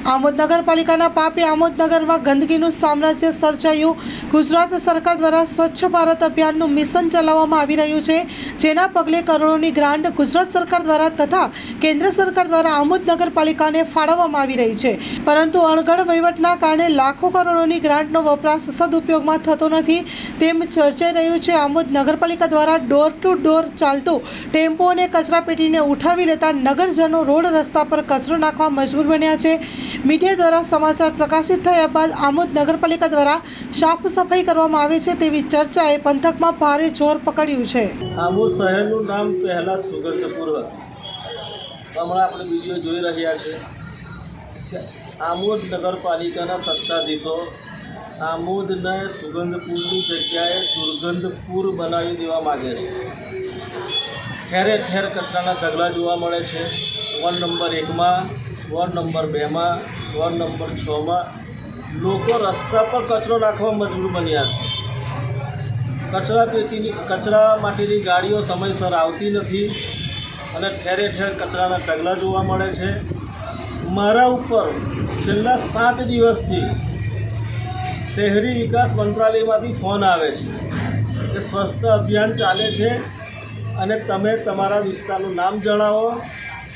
આમોદ નગરપાલિકાના પાપે આમોદનગરમાં ગંદકીનું સામ્રાજ્ય સર્જાયું। ગુજરાત સરકાર દ્વારા સ્વચ્છ ભારત અભિયાનનું મિશન ચલાવવામાં આવી રહ્યું છે, જેના પગલે કરોડોની ગ્રાન્ટ ગુજરાત સરકાર દ્વારા તથા કેન્દ્ર સરકાર દ્વારા આમોદ નગરપાલિકાને ફાળવવામાં આવી રહી છે, પરંતુ અણઘડ વહીવટના કારણે લાખો કરોડોની ગ્રાન્ટનો વપરાશ સદુપયોગમાં થતો નથી તેમ ચર્ચાઈ રહ્યું છે। આમોદ નગરપાલિકા દ્વારા ડોર ટુ ડોર ચાલતું ટેમ્પો અને કચરાપેટીને ઉઠાવી લેતા નગરજનો રોડ રસ્તા પર કચરો નાખવા મજબૂર બન્યા છે। મીડિયા દ્વારા સમાચાર પ્રકાશિત થયા બાદ આમોદ નગરપાલિકા દ્વારા સાફ સફાઈ કરવામાં આવે છે તેવી ચર્ચાએ પંથકમાં ભારે જોર પકડ્યું છે। આમોદ શહેરનું નામ પહેલાં સુગંધપુર હતું। હમણાં આપણે વિડીયો જોઈ રહ્યા છે કે આમોદ નગરપાલિકાના સત્તાધીશો આમોદને સુગંધપુરની જગ્યાએ દુર્ગંધપુર બનાવી દેવા માગે છે। ઠેરે ઠેર કચરાના ઢગલા જોવા મળે છે। વોર્ડ નંબર 1માં, વોર્ડ નંબર 2માં, વોર્ડ નંબર 6માં લોકો રસ્તા પર કચરો નાખવા મજબૂર બન્યા છે। કચરા માટેની ગાડીઓ સમયસર આવતી નથી અને ઠેરે ઠેર કચરાના ઢગલા જોવા મળે છે। મારા ઉપર છેલ્લા 7 દિવસથી શહેરી વિકાસ મંત્રાલયમાંથી ફોન આવે છે કે સ્વચ્છતા અભિયાન ચાલે છે અને તમે તમારા વિસ્તારનું નામ જણાવો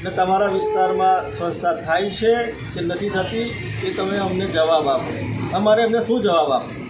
ને તમારા વિસ્તારમાં સ્વચ્છતા થાય છે કે નથી થતી એ તમે અમને જવાબ આપો। અમારે એમને શું જવાબ આપો?